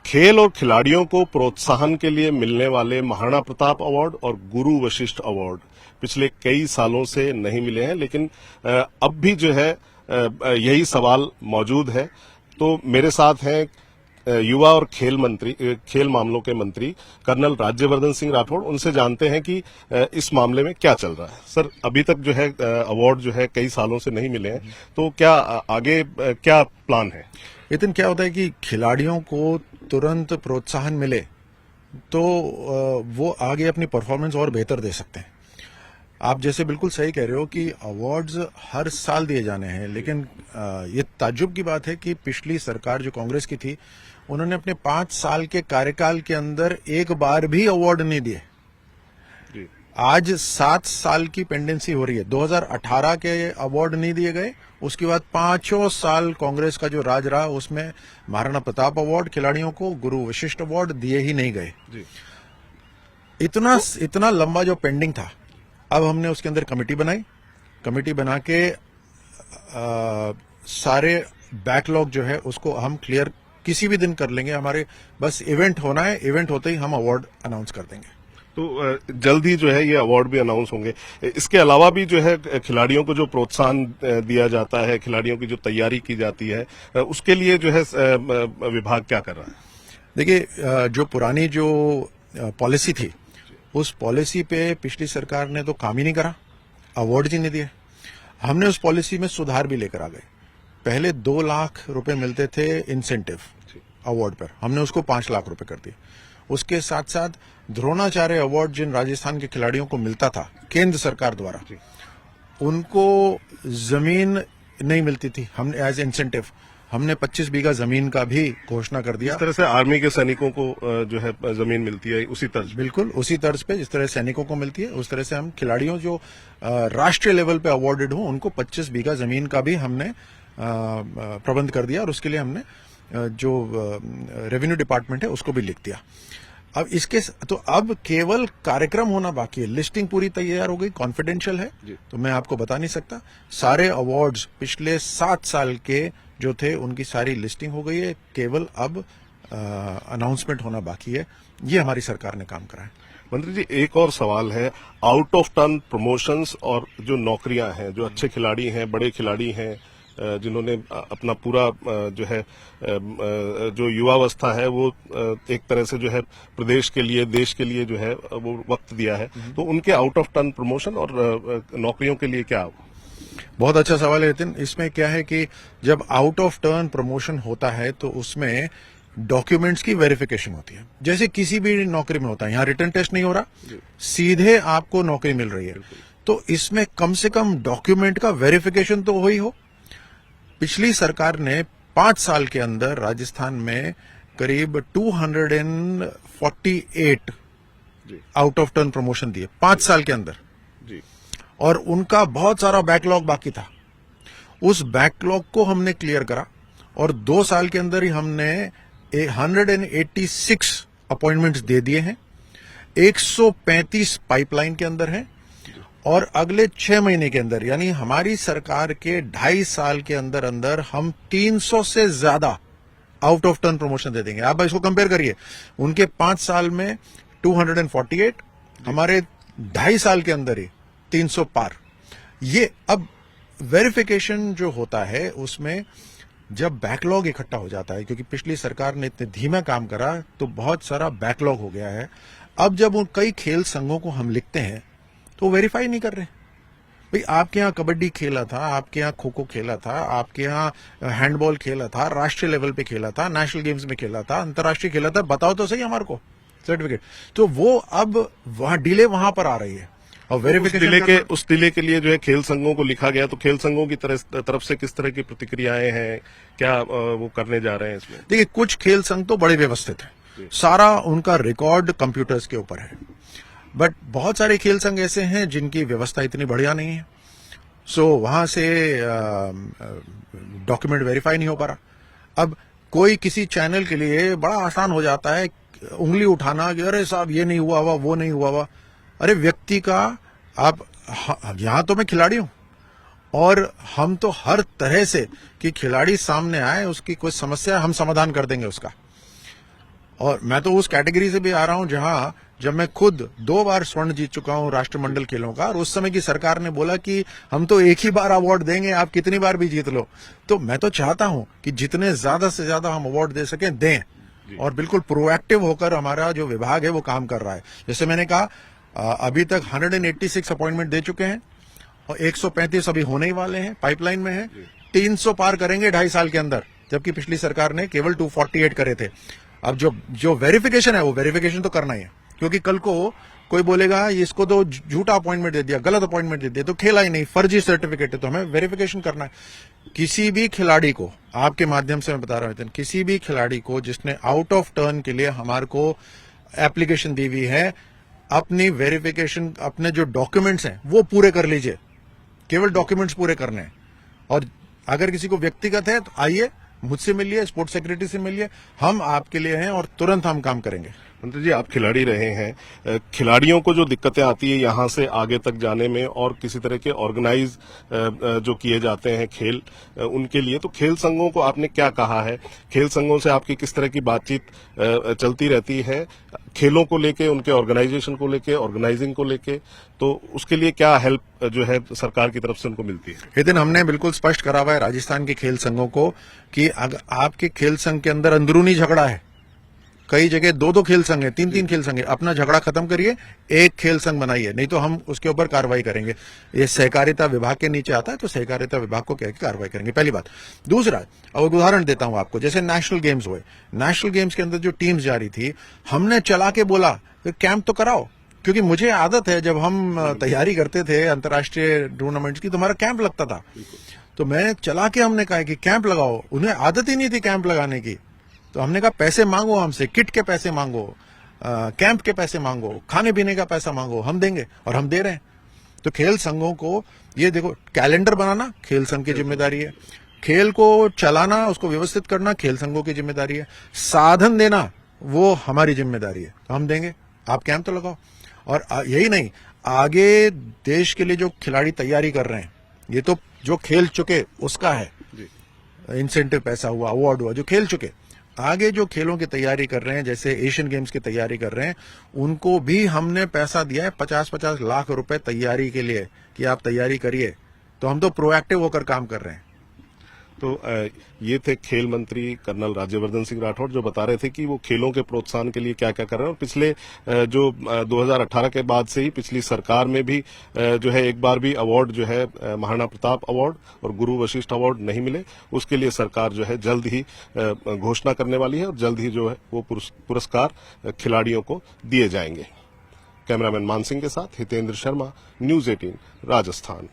खेल और खिलाड़ियों को प्रोत्साहन के लिए मिलने वाले महाराणा प्रताप अवार्ड और गुरु वशिष्ठ अवार्ड पिछले कई सालों से नहीं मिले हैं, लेकिन अब भी जो है यही सवाल मौजूद है। तो मेरे साथ हैं युवा और खेल मामलों के मंत्री कर्नल राज्यवर्धन सिंह राठौड़। उनसे जानते हैं कि इस मामले में क्या चल रहा है। सर, अभी तक जो है अवार्ड जो है कई सालों से नहीं मिले हैं, तो क्या आगे क्या प्लान है? नितिन, क्या होता है कि खिलाड़ियों को तुरंत प्रोत्साहन मिले तो वो आगे अपनी परफॉर्मेंस और बेहतर दे सकते हैं। आप जैसे बिल्कुल सही कह रहे हो कि अवार्ड्स हर साल दिए जाने हैं, लेकिन ये ताज्जुब की बात है कि पिछली सरकार जो कांग्रेस की थी, उन्होंने अपने 5 साल के कार्यकाल के अंदर एक बार भी अवार्ड नहीं दिए। आज 7 साल की पेंडेंसी हो रही है। 2018 के अवार्ड नहीं दिए गए, उसके बाद 5 साल कांग्रेस का जो राज रहा उसमें महाराणा प्रताप अवार्ड खिलाड़ियों को, गुरु वशिष्ठ अवार्ड दिए ही नहीं गए। इतना लंबा जो पेंडिंग था, अब हमने उसके अंदर कमेटी बना के सारे बैकलॉग जो है उसको हम क्लियर किसी भी दिन कर लेंगे। हमारे बस इवेंट होना है, इवेंट होते ही हम अवार्ड अनाउंस कर देंगे। तो जल्द ही जो है ये अवार्ड भी अनाउंस होंगे। इसके अलावा भी जो है खिलाड़ियों को जो प्रोत्साहन दिया जाता है, खिलाड़ियों की जो तैयारी की जाती है, उसके लिए जो है विभाग क्या कर रहा है? देखिए, जो पुरानी जो पॉलिसी थी, उस पॉलिसी पे पिछली सरकार ने तो काम ही नहीं करा, अवार्ड ही नहीं दिए। हमने उस पॉलिसी में सुधार भी लेकर आ गए। पहले 2 लाख रुपए मिलते थे इंसेंटिव अवार्ड पर, हमने उसको 5 लाख रुपए कर दिए। उसके साथ साथ द्रोणाचार्य अवार्ड जिन राजस्थान के खिलाड़ियों को मिलता था केंद्र सरकार द्वारा, उनको जमीन नहीं मिलती थी। हमने एज इंसेंटिव हमने 25 बीघा जमीन का भी घोषणा कर दिया। इस तरह से आर्मी के सैनिकों को जो है जमीन मिलती है, उसी तर्ज, बिल्कुल उसी तर्ज पे जिस तरह सैनिकों को मिलती है, उस तरह से हम खिलाड़ियों जो राष्ट्रीय लेवल पे अवार्डेड हो उनको 25 बीघा जमीन का भी हमने प्रबंध कर दिया, और उसके लिए हमने जो रेवेन्यू डिपार्टमेंट है उसको भी लिख दिया। अब केवल कार्यक्रम होना बाकी है। लिस्टिंग पूरी तैयार हो गई, कॉन्फिडेंशियल है, तो मैं आपको बता नहीं सकता। सारे अवार्ड्स पिछले 7 साल के जो थे उनकी सारी लिस्टिंग हो गई है, केवल अब अनाउंसमेंट होना बाकी है। ये हमारी सरकार ने काम करा है। मंत्री जी, एक और सवाल है, आउट ऑफ टर्न प्रमोशंस और जो नौकरियां हैं, जो अच्छे खिलाड़ी हैं, बड़े खिलाड़ी हैं, जिन्होंने अपना पूरा जो है जो युवावस्था है वो एक तरह से जो है प्रदेश के लिए, देश के लिए जो है वो वक्त दिया है, तो उनके आउट ऑफ टर्न प्रमोशन और नौकरियों के लिए क्या? बहुत अच्छा सवाल है नितिन। इसमें क्या है कि जब आउट ऑफ टर्न प्रमोशन होता है तो उसमें डॉक्यूमेंट्स की वेरिफिकेशन होती है, जैसे किसी भी नौकरी में होता है। यहाँ रिटन टेस्ट नहीं हो रहा, सीधे आपको नौकरी मिल रही है, तो इसमें कम से कम डॉक्यूमेंट का वेरिफिकेशन तो हो ही हो। पिछली सरकार ने 5 साल के अंदर राजस्थान में करीब 248 आउट ऑफ टर्न प्रमोशन दिए 5 साल के अंदर जी। और उनका बहुत सारा बैकलॉग बाकी था। उस बैकलॉग को हमने क्लियर करा और 2 साल के अंदर ही हमने 186 अपॉइंटमेंट्स दे दिए हैं। 135 पाइपलाइन के अंदर हैं और अगले 6 महीने के अंदर, यानी हमारी सरकार के 2.5 साल के अंदर अंदर हम 300 से ज्यादा आउट ऑफ टर्न प्रमोशन दे देंगे। आप इसको कंपेयर करिए, उनके 5 साल में 248, हमारे 2.5 साल के अंदर ही 300 पार। ये अब वेरिफिकेशन जो होता है उसमें जब बैकलॉग इकट्ठा हो जाता है, क्योंकि पिछली सरकार ने इतने धीमा काम करा तो बहुत सारा बैकलॉग हो गया है। अब जब उन कई खेल संघों को हम लिखते हैं तो वेरीफाई नहीं कर रहे। भाई, आपके यहाँ कबड्डी खेला था, आपके यहाँ खो खो खेला था, आपके यहाँ हैंडबॉल खेला था, राष्ट्रीय लेवल पे खेला था, नेशनल गेम्स में खेला था, अंतर्राष्ट्रीय खेला था, बताओ तो सही हमारे को सर्टिफिकेट। तो वो अब वहां डिले वहां पर आ रही है। और वेरिफिकेशन उस डिले के लिए जो है खेल संघों को लिखा गया, तो खेल संघों की तरफ से किस तरह की प्रतिक्रियाएं हैं, क्या वो करने जा रहे हैं इसमें? देखिए, कुछ खेल संघ तो बड़े व्यवस्थित है, सारा उनका रिकॉर्ड कंप्यूटर्स के ऊपर है, बट बहुत सारे खेल संघ ऐसे हैं जिनकी व्यवस्था इतनी बढ़िया नहीं है। सो वहां से डॉक्यूमेंट वेरीफाई नहीं हो पा रहा। अब कोई किसी चैनल के लिए बड़ा आसान हो जाता है उंगली उठाना कि अरे साहब ये नहीं हुआ हुआ, वो नहीं हुआ हुआ। अरे व्यक्ति का, आप यहां तो मैं खिलाड़ी हूं और हम तो हर तरह से कि खिलाड़ी सामने आए, उसकी कोई समस्या हम समाधान कर देंगे उसका। और मैं तो उस कैटेगरी से भी आ रहा हूं जहां जब मैं खुद 2 बार स्वर्ण जीत चुका हूं राष्ट्रमंडल खेलों का, और उस समय की सरकार ने बोला कि हम तो एक ही बार अवार्ड देंगे, आप कितनी बार भी जीत लो। तो मैं तो चाहता हूं कि जितने ज्यादा से ज्यादा हम अवार्ड दे सकें दें, और बिल्कुल प्रोएक्टिव होकर हमारा जो विभाग है वो काम कर रहा है। जैसे मैंने कहा, अभी तक 186 अपॉइंटमेंट दे चुके हैं और 135 अभी होने ही वाले हैं, पाइपलाइन में है। 300 पार करेंगे 2.5 साल के अंदर, जबकि पिछली सरकार ने केवल 248 करे थे। अब जो वेरिफिकेशन है वो वेरिफिकेशन तो करना ही है, क्योंकि कल को कोई बोलेगा इसको तो झूठा अपॉइंटमेंट दे दिया, गलत अपॉइंटमेंट दे दिया, तो खेला ही नहीं, फर्जी सर्टिफिकेट है, तो हमें वेरिफिकेशन करना है। किसी भी खिलाड़ी को, आपके माध्यम से मैं बता रहा हूं, किसी भी खिलाड़ी को जिसने आउट ऑफ टर्न के लिए हमारे को एप्लीकेशन दी हुई है, अपनी वेरिफिकेशन, अपने जो डॉक्यूमेंट्स हैं वो पूरे कर लीजिए, केवल डॉक्यूमेंट्स पूरे करने हैं। और अगर किसी को व्यक्तिगत है तो आइए, मुझसे मिलिए, स्पोर्ट्स सेक्रेटरी से मिलिए, हम आपके लिए हैं और तुरंत हम काम करेंगे। मंत्री जी, आप खिलाड़ी रहे हैं, खिलाड़ियों को जो दिक्कतें आती है यहाँ से आगे तक जाने में और किसी तरह के ऑर्गेनाइज जो किए जाते हैं खेल, उनके लिए, तो खेल संघों को आपने क्या कहा है? खेल संघों से आपकी किस तरह की बातचीत चलती रहती है खेलों को लेके, उनके ऑर्गेनाइजेशन को लेके, ऑर्गेनाइजिंग को लेके? तो उसके लिए क्या हेल्प जो है सरकार की तरफ से उनको मिलती है? ये दिन हमने बिल्कुल स्पष्ट करा हुआ है राजस्थान के खेल संघों को कि अगर आपके खेल संघ के अंदर अंदरूनी झगड़ा है, कई जगह 2-2 खेल संघ है, 3-3 खेल संघ है, अपना झगड़ा खत्म करिए, एक खेल संघ बनाइए, नहीं तो हम उसके ऊपर कार्रवाई करेंगे। ये सहकारिता विभाग के नीचे आता है, तो सहकारिता विभाग को कह के कार्रवाई करेंगे, पहली बात। दूसरा, और उदाहरण देता हूं आपको, जैसे नेशनल गेम्स हुए, नेशनल गेम्स के अंदर जो टीम्स जा रही थी, हमने चला के बोला कि कैंप तो कराओ, क्योंकि मुझे आदत है, जब हम तैयारी करते थे अंतर्राष्ट्रीय टूर्नामेंट्स की तो हमारा कैंप लगता था, तो मैं चला के हमने कहा कि कैंप लगाओ। उन्हें आदत ही नहीं थी कैंप लगाने की, तो हमने कहा पैसे मांगो हमसे, किट के पैसे मांगो, कैंप के पैसे मांगो, खाने पीने का पैसा मांगो, हम देंगे, और हम दे रहे हैं। तो खेल संघों को ये देखो, कैलेंडर बनाना खेल संघ की जिम्मेदारी है, खेल को चलाना, उसको व्यवस्थित करना खेल संघों की जिम्मेदारी है, साधन देना वो हमारी जिम्मेदारी है, तो हम देंगे, आप कैंप तो लगाओ। और यही नहीं, आगे देश के लिए जो खिलाड़ी तैयारी कर रहे हैं, ये तो जो खेल चुके उसका है, इंसेंटिव पैसा हुआ, अवार्ड हुआ, जो खेल चुके, आगे जो खेलों की तैयारी कर रहे हैं, जैसे एशियन गेम्स की तैयारी कर रहे हैं, उनको भी हमने पैसा दिया है 50-50 लाख रुपए तैयारी के लिए, कि आप तैयारी करिए। तो हम तो प्रोएक्टिव होकर काम कर रहे हैं। तो ये थे खेल मंत्री कर्नल राज्यवर्धन सिंह राठौड़, जो बता रहे थे कि वो खेलों के प्रोत्साहन के लिए क्या क्या कर रहे हैं। और पिछले जो 2018 के बाद से ही पिछली सरकार में भी जो है एक बार भी अवार्ड जो है महाराणा प्रताप अवार्ड और गुरु वशिष्ठ अवार्ड नहीं मिले, उसके लिए सरकार जो है जल्द ही घोषणा करने वाली है और जल्द ही जो है वो पुरस्कार खिलाड़ियों को दिए जाएंगे। कैमरामैन मानसिंह के साथ हितेंद्र शर्मा, न्यूज 18 राजस्थान।